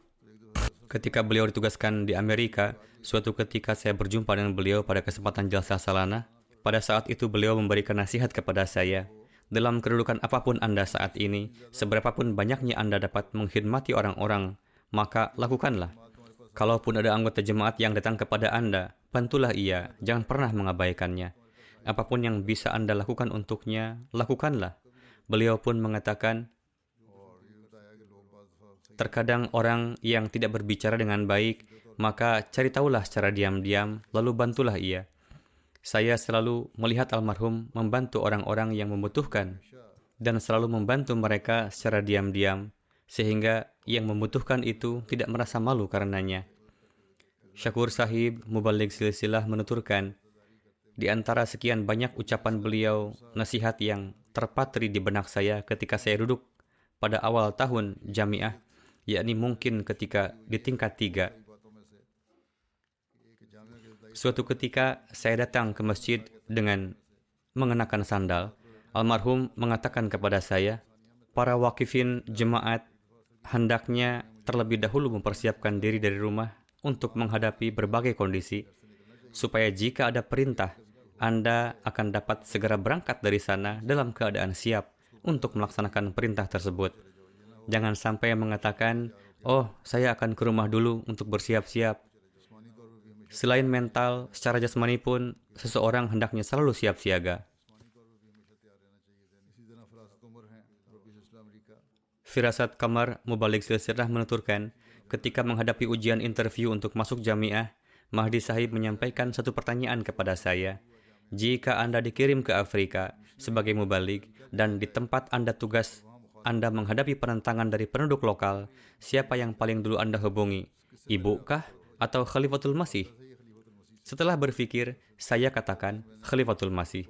Ketika beliau ditugaskan di Amerika, suatu ketika saya berjumpa dengan beliau pada kesempatan jalsah salana. Pada saat itu beliau memberikan nasihat kepada saya, dalam kedudukan apapun Anda saat ini, seberapapun banyaknya Anda dapat mengkhidmati orang-orang, maka lakukanlah. Kalaupun ada anggota jemaat yang datang kepada Anda, bantulah ia, jangan pernah mengabaikannya. Apapun yang bisa Anda lakukan untuknya, lakukanlah. Beliau pun mengatakan, terkadang orang yang tidak berbicara dengan baik, maka cari tahulah secara diam-diam, lalu bantulah ia. Saya selalu melihat almarhum membantu orang-orang yang membutuhkan, dan selalu membantu mereka secara diam-diam, sehingga yang membutuhkan itu tidak merasa malu karenanya. Syakur Sahib Mubalik Silsilah menuturkan, di antara sekian banyak ucapan beliau, nasihat yang terpatri di benak saya ketika saya duduk pada awal tahun jamiah, yakni mungkin ketika di tingkat 3. Suatu ketika saya datang ke masjid dengan mengenakan sandal. Almarhum mengatakan kepada saya, para wakifin jemaat hendaknya terlebih dahulu mempersiapkan diri dari rumah untuk menghadapi berbagai kondisi, supaya jika ada perintah, Anda akan dapat segera berangkat dari sana dalam keadaan siap untuk melaksanakan perintah tersebut. Jangan sampai mengatakan, oh, saya akan ke rumah dulu untuk bersiap-siap. Selain mental, secara jasmani pun, seseorang hendaknya selalu siap siaga. Firasat Kamar Mubalik Silsilah menuturkan, ketika menghadapi ujian interview untuk masuk jamiah, Mahdi Sahib menyampaikan satu pertanyaan kepada saya. Jika Anda dikirim ke Afrika sebagai mubalik dan di tempat Anda tugas, Anda menghadapi penentangan dari penduduk lokal, siapa yang paling dulu Anda hubungi? Ibu kah atau Khalifatul Masih? Setelah berpikir, saya katakan Khalifatul Masih.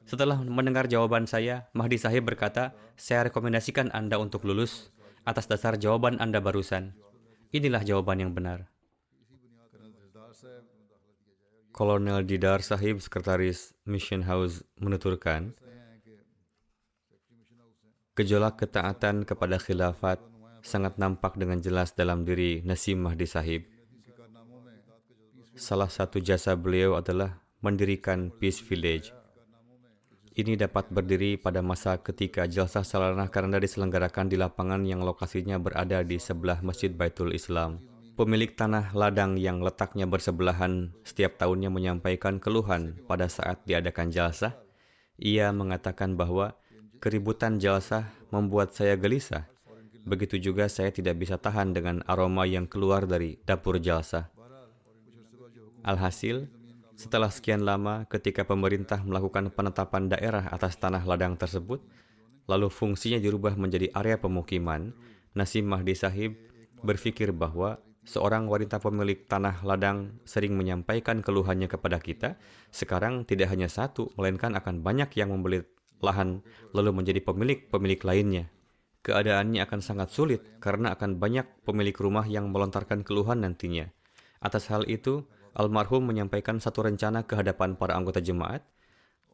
Setelah mendengar jawaban saya, Mahdi Sahib berkata, saya rekomendasikan Anda untuk lulus atas dasar jawaban Anda barusan. Inilah jawaban yang benar. Kolonel Didar Sahib, Sekretaris Mission House, menuturkan, gejolak ketaatan kepada khilafat sangat nampak dengan jelas dalam diri Nasim Mahdi Sahib. Salah satu jasa beliau adalah mendirikan Peace Village. Ini dapat berdiri pada masa ketika jalsah salanah karena diselenggarakan di lapangan yang lokasinya berada di sebelah Masjid Baitul Islam. Pemilik tanah ladang yang letaknya bersebelahan setiap tahunnya menyampaikan keluhan pada saat diadakan jalsah. Ia mengatakan bahwa keributan jalsah membuat saya gelisah. Begitu juga saya tidak bisa tahan dengan aroma yang keluar dari dapur jalsah. Alhasil, setelah sekian lama ketika pemerintah melakukan penetapan daerah atas tanah ladang tersebut, lalu fungsinya dirubah menjadi area pemukiman, Nasim Mahdi Sahib berpikir bahwa seorang wanita pemilik tanah ladang sering menyampaikan keluhannya kepada kita. Sekarang tidak hanya satu, melainkan akan banyak yang membeli lahan lalu menjadi pemilik lainnya. Keadaannya akan sangat sulit karena akan banyak pemilik rumah yang melontarkan keluhan nantinya. Atas hal itu, almarhum menyampaikan satu rencana ke hadapan para anggota jemaat.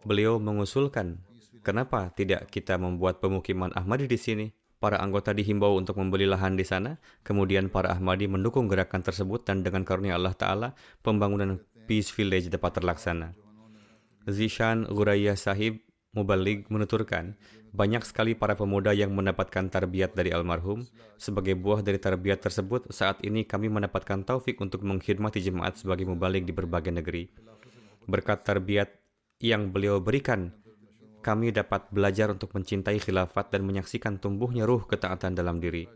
Beliau mengusulkan, kenapa tidak kita membuat pemukiman Ahmadi di sini? Para anggota dihimbau untuk membeli lahan di sana. Kemudian para Ahmadi mendukung gerakan tersebut dan dengan karunia Allah Ta'ala, pembangunan Peace Village dapat terlaksana. Zishan Ghuraiya Sahib Mubalig menuturkan, banyak sekali para pemuda yang mendapatkan tarbiyat dari almarhum. Sebagai buah dari tarbiyat tersebut, saat ini kami mendapatkan taufik untuk mengkhidmati jemaat sebagai mubalig di berbagai negeri. Berkat tarbiyat yang beliau berikan, kami dapat belajar untuk mencintai khilafat dan menyaksikan tumbuhnya ruh ketaatan dalam diri.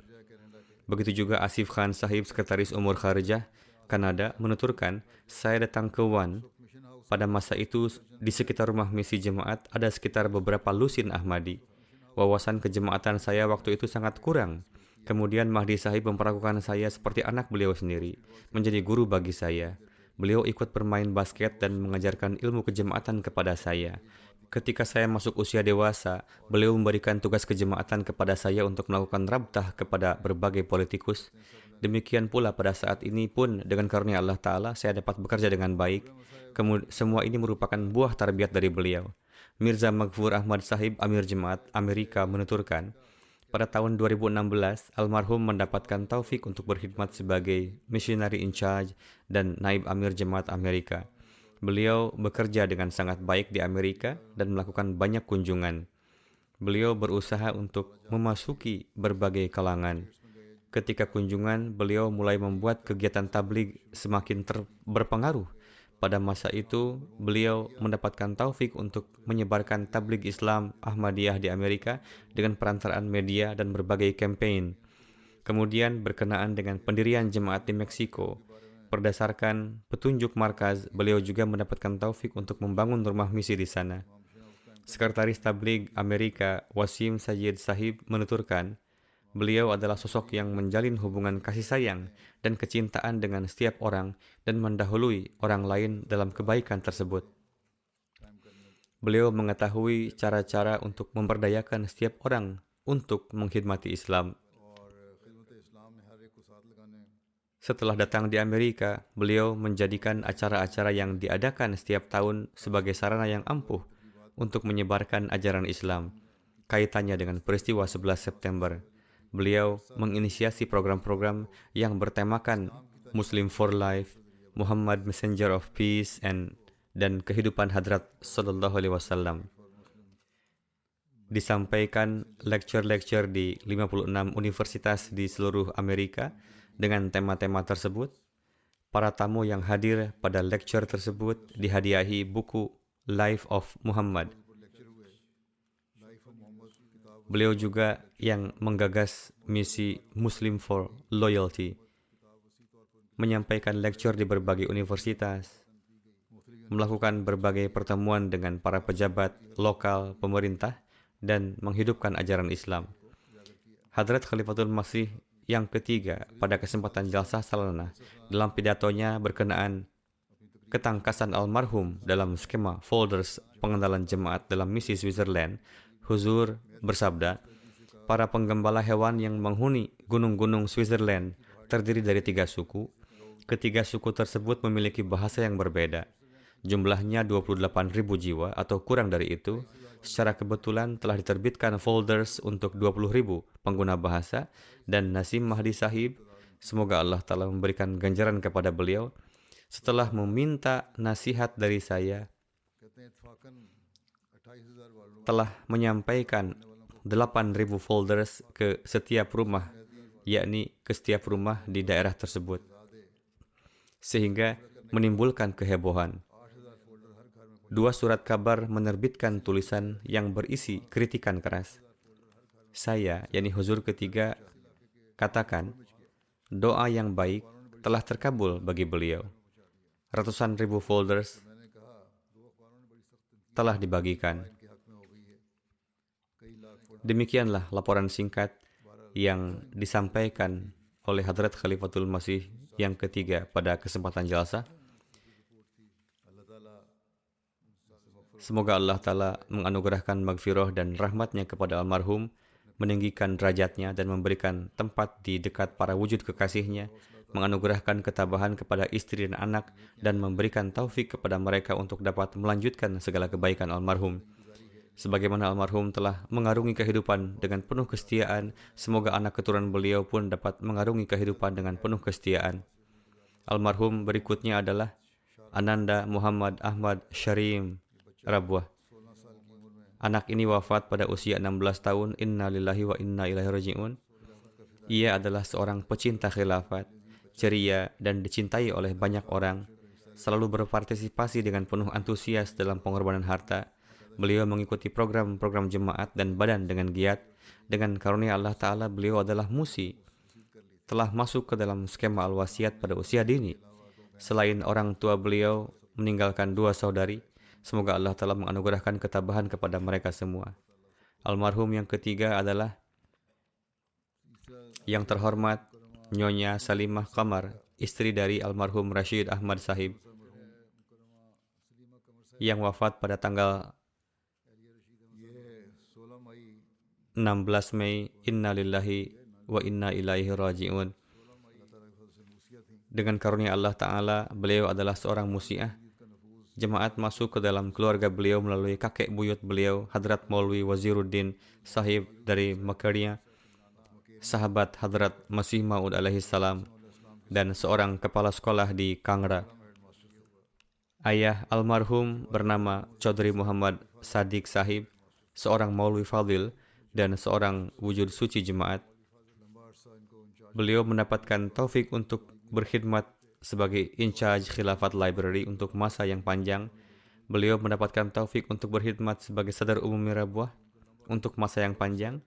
Begitu juga Asif Khan Sahib, Sekretaris Umur Kharijah, Kanada, menuturkan, saya datang ke Wan. Pada masa itu, di sekitar rumah misi jemaat ada sekitar beberapa lusin Ahmadi. Wawasan kejemaatan saya waktu itu sangat kurang. Kemudian Mahdi Sahib memperlakukan saya seperti anak beliau sendiri, menjadi guru bagi saya. Beliau ikut bermain basket dan mengajarkan ilmu kejemaatan kepada saya. Ketika saya masuk usia dewasa, beliau memberikan tugas kejemaatan kepada saya untuk melakukan rabtah kepada berbagai politikus. Demikian pula pada saat ini pun dengan karunia Allah Ta'ala saya dapat bekerja dengan baik. Semua ini merupakan buah tarbiyat dari beliau. Mirza Maghfur Ahmad Sahib, Amir Jemaat Amerika, menuturkan, pada tahun 2016, almarhum mendapatkan taufik untuk berkhidmat sebagai missionary in charge dan naib Amir Jemaat Amerika. Beliau bekerja dengan sangat baik di Amerika dan melakukan banyak kunjungan. Beliau berusaha untuk memasuki berbagai kalangan. Ketika kunjungan, beliau mulai membuat kegiatan tabligh semakin berpengaruh. Pada masa itu, beliau mendapatkan taufik untuk menyebarkan tabligh Islam Ahmadiyah di Amerika dengan perantaraan media dan berbagai kampanye. Kemudian berkenaan dengan pendirian jemaat di Meksiko, berdasarkan petunjuk markaz, beliau juga mendapatkan taufik untuk membangun rumah misi di sana. Sekretaris Tabligh Amerika Wasim Sayyid Sahib menuturkan, beliau adalah sosok yang menjalin hubungan kasih sayang dan kecintaan dengan setiap orang dan mendahului orang lain dalam kebaikan tersebut. Beliau mengetahui cara-cara untuk memberdayakan setiap orang untuk mengkhidmati Islam. Setelah datang di Amerika, beliau menjadikan acara-acara yang diadakan setiap tahun sebagai sarana yang ampuh untuk menyebarkan ajaran Islam. Kaitannya dengan peristiwa 11 September. Beliau menginisiasi program-program yang bertemakan Muslim for Life, Muhammad Messenger of Peace, dan kehidupan Hadrat Sallallahu Alaihi Wasallam. Disampaikan lecture-lecture di 56 universitas di seluruh Amerika dengan tema-tema tersebut. Para tamu yang hadir pada lecture tersebut dihadiahi buku Life of Muhammad. Beliau juga yang menggagas misi Muslim for Loyalty, menyampaikan lecture di berbagai universitas, melakukan berbagai pertemuan dengan para pejabat lokal pemerintah, dan menghidupkan ajaran Islam. Hadrat Khalifatul Masih yang ketiga pada kesempatan jalsah salanah dalam pidatonya berkenaan ketangkasan almarhum dalam skema folders pengenalan jemaat dalam misi Switzerland, Huzur bersabda, para penggembala hewan yang menghuni gunung-gunung Switzerland terdiri dari 3 suku. Ketiga suku tersebut memiliki bahasa yang berbeda. Jumlahnya 28.000 jiwa atau kurang dari itu. Secara kebetulan telah diterbitkan folders untuk 20.000 pengguna bahasa, dan Nasim Mahdi Sahib, semoga Allah Ta'ala memberikan ganjaran kepada beliau, setelah meminta nasihat dari saya, telah menyampaikan 8.000 folders ke setiap rumah, yakni ke setiap rumah di daerah tersebut, sehingga menimbulkan kehebohan. 2 surat kabar menerbitkan tulisan yang berisi kritikan keras. Saya, yakni Huzur ketiga, katakan, doa yang baik telah terkabul bagi beliau. Ratusan ribu folders telah dibagikan. Demikianlah laporan singkat yang disampaikan oleh Hadrat Khalifatul Masih yang ketiga pada kesempatan jalsa. Semoga Allah Ta'ala menganugerahkan maghfirah dan rahmatnya kepada almarhum, meninggikan derajatnya dan memberikan tempat di dekat para wujud kekasihnya, menganugerahkan ketabahan kepada istri dan anak, dan memberikan taufik kepada mereka untuk dapat melanjutkan segala kebaikan almarhum. Sebagaimana almarhum telah mengarungi kehidupan dengan penuh kesetiaan, semoga anak keturunan beliau pun dapat mengarungi kehidupan dengan penuh kesetiaan. Almarhum berikutnya adalah Ananda Muhammad Ahmad Sharim Rabwah. Anak ini wafat pada usia 16 tahun. Inna lillahi wa inna ilaihi raji'un. Ia adalah seorang pecinta khilafat, ceria dan dicintai oleh banyak orang. Selalu berpartisipasi dengan penuh antusias dalam pengorbanan harta. Beliau mengikuti program-program jemaat dan badan dengan giat. Dengan karunia Allah Ta'ala, beliau adalah musi. Telah masuk ke dalam skema al-wasiat pada usia dini. Selain orang tua beliau meninggalkan 2 saudari. Semoga Allah Ta'ala menganugerahkan ketabahan kepada mereka semua. Almarhum yang ketiga adalah yang terhormat Nyonya Salimah Qamar, istri dari almarhum Rashid Ahmad Sahib, yang wafat pada tanggal 16 Mei. Inna lillahi wa inna ilaihi raji'un. Dengan karunia Allah Ta'ala, beliau adalah seorang musiah. Jemaat masuk ke dalam keluarga beliau melalui kakek buyut beliau, Hadrat Maulwi Waziruddin Sahib dari Makaria, sahabat Hadrat Masih Maud alaihi salam, dan seorang kepala sekolah di Kangra. Ayah almarhum bernama Chaudhry Muhammad Sadiq Sahib, seorang Maulwi Fadil dan seorang wujud suci jemaat. Beliau mendapatkan taufik untuk berkhidmat sebagai in-charge Khilafat Library untuk masa yang panjang. Beliau mendapatkan taufik untuk berkhidmat sebagai Sadar Umumi Rabwah untuk masa yang panjang.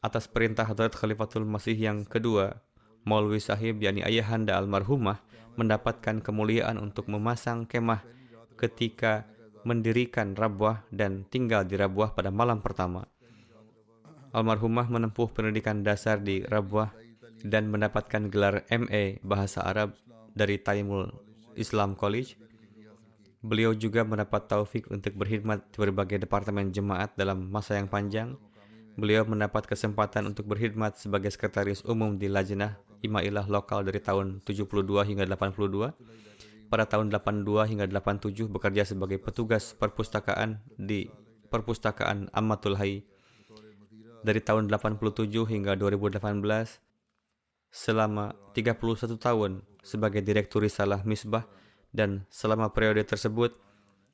Atas perintah Hadrat Khalifatul Masih yang kedua, Maulwi Sahib, yakni ayahanda almarhumah, mendapatkan kemuliaan untuk memasang kemah ketika mendirikan Rabwah dan tinggal di Rabwah pada malam pertama. Almarhumah menempuh pendidikan dasar di Rabwah dan mendapatkan gelar MA Bahasa Arab dari Taimul Islam College. Beliau juga mendapat taufik untuk berkhidmat di berbagai departemen jemaat dalam masa yang panjang. Beliau mendapat kesempatan untuk berkhidmat sebagai sekretaris umum di Lajnah Imailah lokal dari tahun 72 hingga 82. Pada tahun 82 hingga 87 bekerja sebagai petugas perpustakaan di Perpustakaan Ammatul Hayy. Dari tahun 87 hingga 2018, selama 31 tahun sebagai Direktur Risalah Misbah, dan selama periode tersebut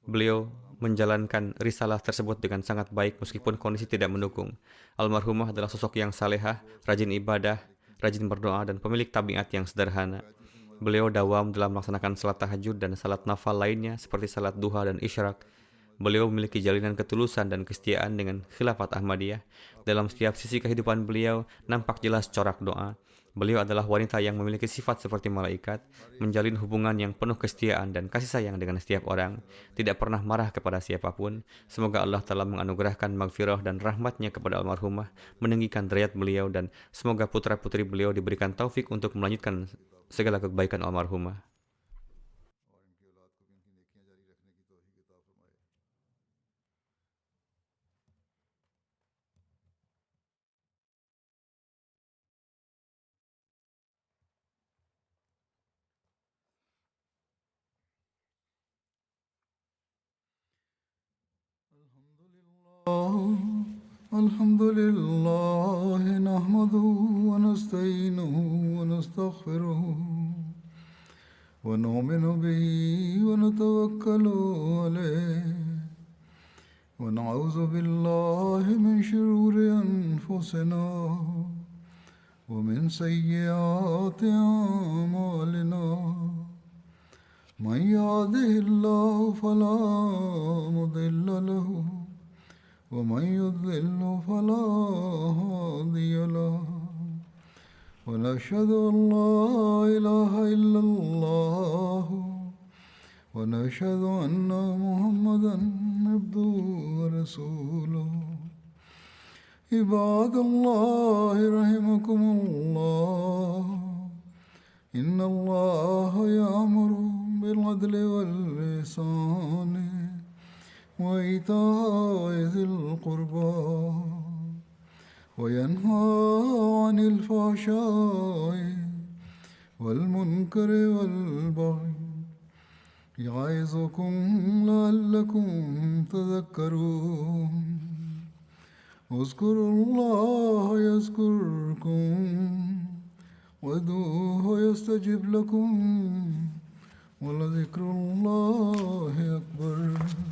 beliau menjalankan risalah tersebut dengan sangat baik meskipun kondisi tidak mendukung. Almarhumah adalah sosok yang salehah, rajin ibadah, rajin berdoa, dan pemilik tabiat yang sederhana. Beliau dawam dalam melaksanakan salat tahajud dan salat nafal lainnya seperti salat duha dan isyraq. Beliau memiliki jalinan ketulusan dan kesetiaan dengan Khilafat Ahmadiyah. Dalam setiap sisi kehidupan beliau nampak jelas corak doa. Beliau adalah wanita yang memiliki sifat seperti malaikat, menjalin hubungan yang penuh kesetiaan dan kasih sayang dengan setiap orang, tidak pernah marah kepada siapapun. Semoga Allah telah menganugerahkan maghfirah dan rahmatnya kepada almarhumah, meninggikan derajat beliau, dan semoga putra-putri beliau diberikan taufik untuk melanjutkan segala kebaikan almarhumah. الحمد لله نحمده ونستعينه ونستغفره ونؤمن به ونتوكل عليه ونعوذ بالله من شرور أنفسنا ومن سيئات أعمالنا من يهده الله فلا مضل له ومن يضلل فلا هادي له ونشهد أن لا إله إلا الله ونشهد أن محمدا عبده ورسوله عباد الله رحمكم الله إن الله يأمر بالعدل والإحسان وإيتاء ذي القربى وينهى عن الفحشاء والمنكر والبغي يعظكم لعلكم تذكرون اذكروا الله يذكركم وادعوه يستجب لكم ولذكر الله أكبر